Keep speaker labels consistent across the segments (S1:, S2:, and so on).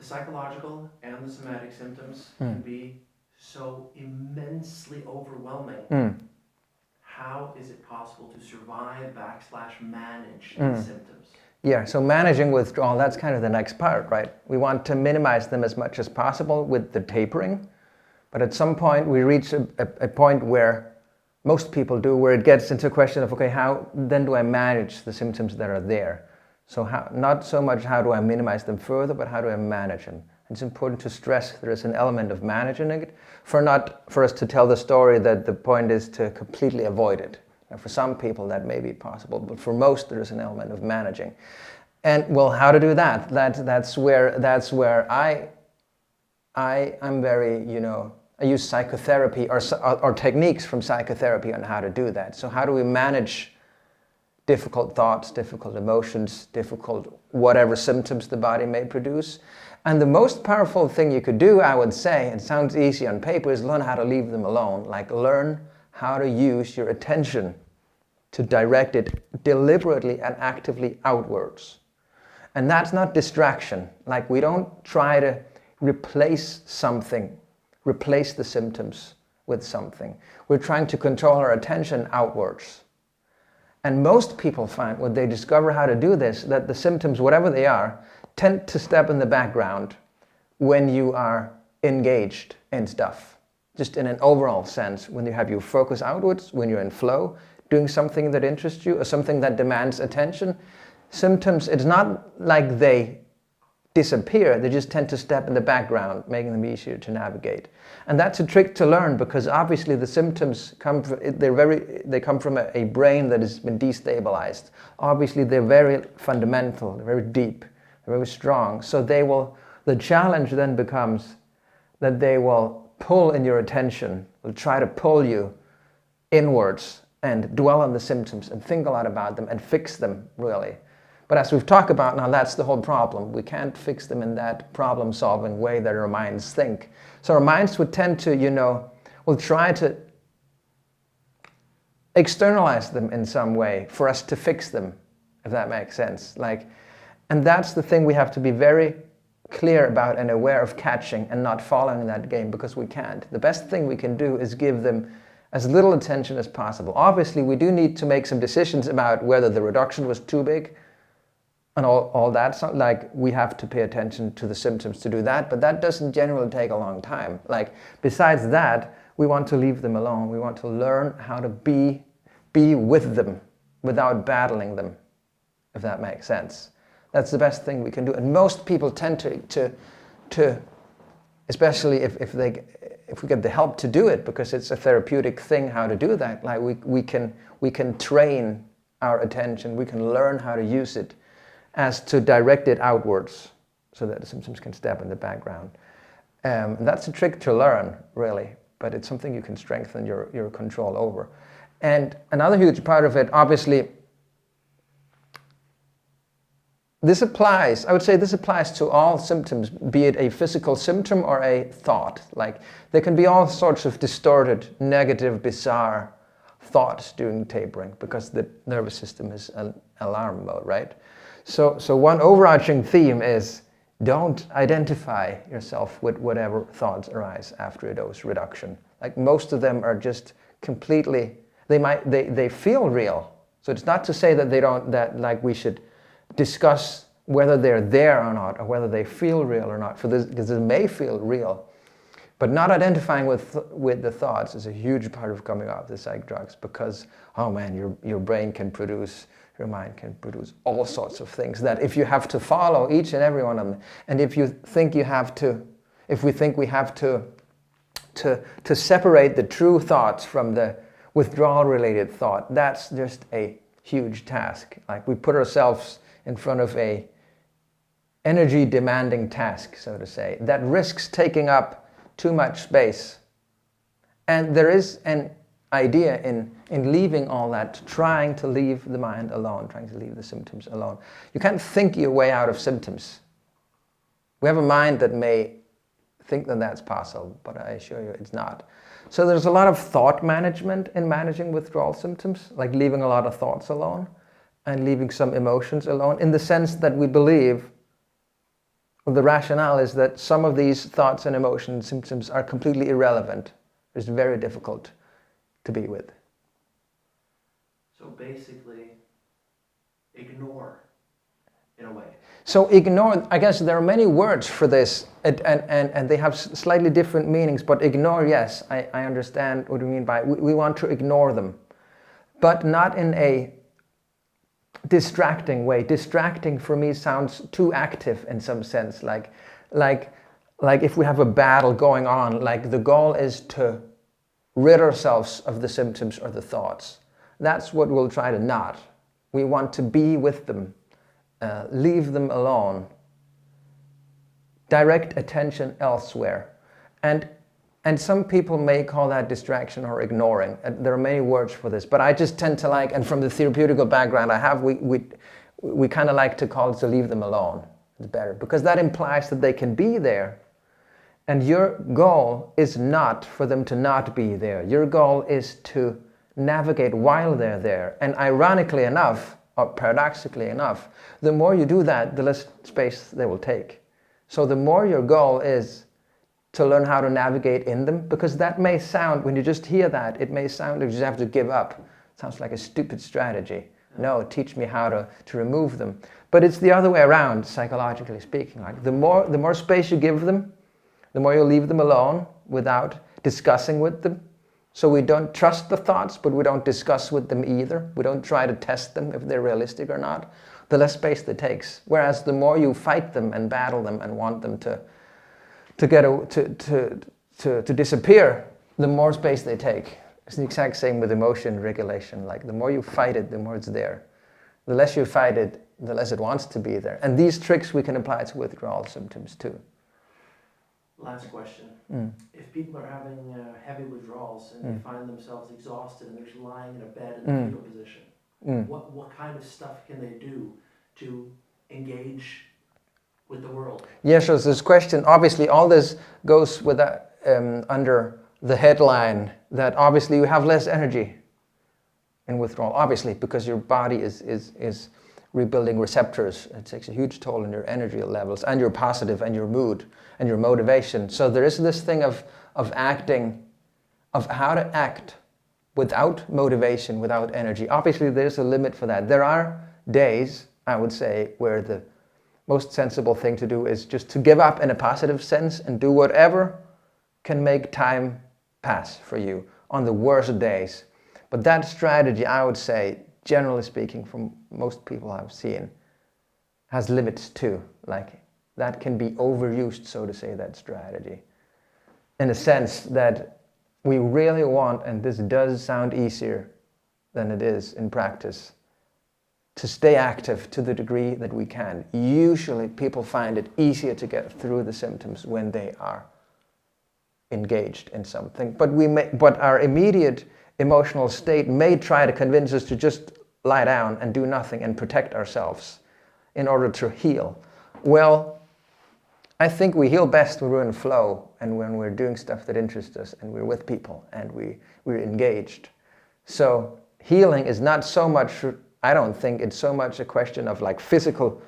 S1: the psychological and the somatic symptoms can be so immensely overwhelming. How is it possible to survive / manage these symptoms?
S2: Yeah, so managing withdrawal, that's kind of the next part, right? We want to minimize them as much as possible with the tapering, but at some point we reach a point where most people do, where it gets into a question of, okay, how then do I manage the symptoms that are there? So not so much how do I minimize them further, but how do I manage them? It's important to stress there is an element of managing it, for us to tell the story that the point is to completely avoid it. And for some people that may be possible, but for most there is an element of managing. And well, how to do that? That's where I'm very, I use psychotherapy or techniques from psychotherapy on how to do that. So how do we manage difficult thoughts, difficult emotions, difficult whatever symptoms the body may produce? And the most powerful thing you could do, I would say, it sounds easy on paper, is learn how to leave them alone. Like learn how to use your attention to direct it deliberately and actively outwards. And that's not distraction. Like we don't try to replace the symptoms with something. We're trying to control our attention outwards. And most people find when they discover how to do this, that the symptoms, whatever they are, tend to step in the background when you are engaged in stuff. Just in an overall sense, when you have your focus outwards, when you're in flow, doing something that interests you or something that demands attention, symptoms, it's not like they disappear, they just tend to step in the background, making them easier to navigate. And that's a trick to learn, because obviously the symptoms come from a brain that has been destabilized. Obviously they're very fundamental, they're very deep, they're very strong. So the challenge then becomes that they will pull in your attention, will try to pull you inwards and dwell on the symptoms and think a lot about them and fix them, really. But as we've talked about now, that's the whole problem. We can't fix them in that problem-solving way that our minds think. So our minds would tend to, will try to externalize them in some way for us to fix them, if that makes sense. And that's the thing we have to be very clear about and aware of catching and not following that game, because we can't. The best thing we can do is give them as little attention as possible. Obviously, we do need to make some decisions about whether the reduction was too big and all that. So, we have to pay attention to the symptoms to do that, but that doesn't generally take a long time. Besides that, we want to leave them alone. We want to learn how to be with them without battling them, if that makes sense. That's the best thing we can do. And most people tend to especially if we get the help to do it, because it's a therapeutic thing how to do that. We can train our attention, we can learn how to use it as to direct it outwards so that the symptoms can step in the background. That's a trick to learn, really, but it's something you can strengthen your control over. And another huge part of it, obviously, I would say this applies to all symptoms, be it a physical symptom or a thought. There can be all sorts of distorted, negative, bizarre thoughts during tapering, because the nervous system is in alarm mode, right? So one overarching theme is don't identify yourself with whatever thoughts arise after a dose reduction. Most of them are just completely, they feel real. So it's not to say that we should discuss whether they're there or not, or whether they feel real or not, because they may feel real. But not identifying with the thoughts is a huge part of coming off the psych drugs, because, oh man, your mind can produce all sorts of things that if you have to follow each and every one of them, and if we think we have to separate the true thoughts from the withdrawal-related thought, that's just a huge task. We put ourselves in front of a energy-demanding task, so to say, that risks taking up too much space. And there is an idea in leaving all that, trying to leave the mind alone, trying to leave the symptoms alone. You can't think your way out of symptoms. We have a mind that may think that that's possible, but I assure you it's not. So there's a lot of thought management in managing withdrawal symptoms, like leaving a lot of thoughts alone and leaving some emotions alone, in the sense that we believe Well, the rationale is that some of these thoughts and emotions, symptoms are completely irrelevant. It's very difficult to be with.
S1: So basically, ignore, in a way.
S2: So ignore, I guess there are many words for this, and they have slightly different meanings, but ignore, yes, I understand what you mean by, we want to ignore them, but not in a distracting way. Distracting for me sounds too active in some sense, like if we have a battle going on, like the goal is to rid ourselves of the symptoms or the thoughts. That's what we'll try to not. We want to be with them, leave them alone, direct attention elsewhere. And some people may call that distraction or ignoring. And there are many words for this, but I just tend to like, and from the therapeutical background I have, we kind of like to call it to leave them alone. It's better, because that implies that they can be there. And your goal is not for them to not be there. Your goal is to navigate while they're there. And ironically enough, or paradoxically enough, the more you do that, the less space they will take. So the more your goal is to learn how to navigate in them, because that may sound, when you just hear that, it may sound like you just have to give up. It sounds like a stupid strategy. No, teach me how to remove them. But it's the other way around, psychologically speaking. Like the more space you give them, the more you leave them alone without discussing with them. So we don't trust the thoughts, but we don't discuss with them either. We don't try to test them if they're realistic or not. The less space that takes. Whereas the more you fight them and battle them and want them to disappear, the more space they take. It's the exact same with emotion regulation. Like the more you fight it, the more it's there. The less you fight it, the less it wants to be there. And these tricks we can apply to withdrawal symptoms too.
S1: Last question. If people are having heavy withdrawals and they find themselves exhausted and they're just lying in a bed in a fetal position, what kind of stuff can they do to engage with the world?
S2: Yes, so this question, obviously all this goes with under the headline that obviously you have less energy in withdrawal, obviously, because your body is rebuilding receptors. It takes a huge toll on your energy levels and your positive and your mood and your motivation. So there is this thing of acting, of how to act without motivation, without energy. Obviously there's a limit for that. There are days, I would say, where the most sensible thing to do is just to give up in a positive sense and do whatever can make time pass for you on the worst days. But that strategy, I would say, generally speaking, from most people I've seen, has limits too. Like that can be overused, so to say, that strategy. In a sense that we really want, and this does sound easier than it is in practice, to stay active to the degree that we can. Usually people find it easier to get through the symptoms when they are engaged in something. But our immediate emotional state may try to convince us to just lie down and do nothing and protect ourselves in order to heal. Well, I think we heal best when we're in flow and when we're doing stuff that interests us and we're with people and we're engaged. So healing is not so much, I don't think it's so much a question of like physical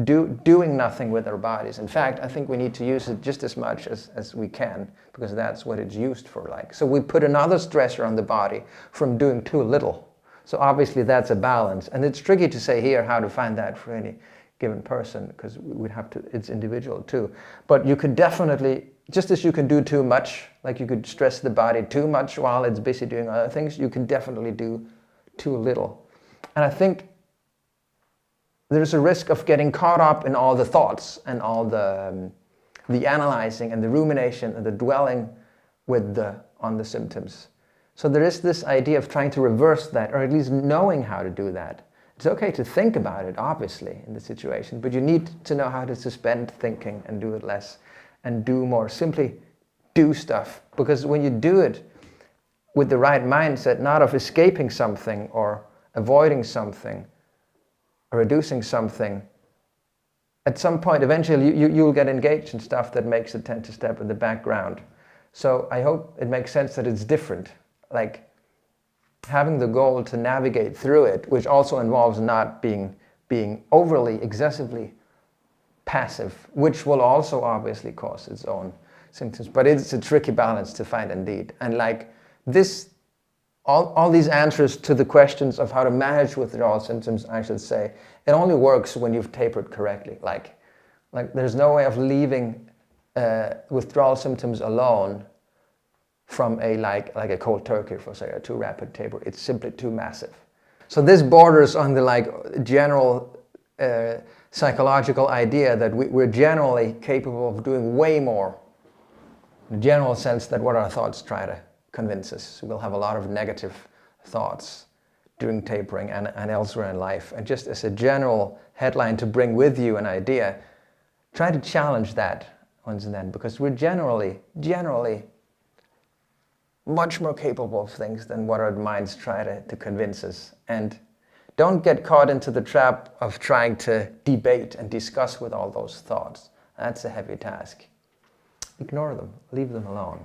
S2: doing nothing with our bodies. In fact, I think we need to use it just as much as we can, because that's what it's used for. Like, so we put another stressor on the body from doing too little. So obviously that's a balance. And it's tricky to say here how to find that for any given person, because we'd have to, it's individual too. But you could definitely, just as you can do too much, like you could stress the body too much while it's busy doing other things, you can definitely do too little. And I think there's a risk of getting caught up in all the thoughts and all the analyzing and the rumination and the dwelling on the symptoms. So there is this idea of trying to reverse that, or at least knowing how to do that. It's okay to think about it, obviously, in the situation, but you need to know how to suspend thinking and do it less and do more. Simply do stuff, because when you do it with the right mindset, not of escaping something or avoiding something or reducing something, at some point eventually you'll get engaged in stuff that makes it tend to step in the background. So I hope it makes sense that it's different, like having the goal to navigate through it, which also involves not being overly, excessively passive, which will also obviously cause its own symptoms. But it's a tricky balance to find indeed. And like this, all these answers to the questions of how to manage withdrawal symptoms, I should say, it only works when you've tapered correctly. Like there's no way of leaving withdrawal symptoms alone from a like a cold turkey for say a too rapid taper. It's simply too massive. So this borders on the like general psychological idea that we're generally capable of doing way more, in the general sense that what our thoughts try to convince us. We'll have a lot of negative thoughts during tapering and elsewhere in life. And just as a general headline to bring with you an idea, try to challenge that once and then, because we're generally much more capable of things than what our minds try to convince us. And don't get caught into the trap of trying to debate and discuss with all those thoughts. That's a heavy task. Ignore them, leave them alone.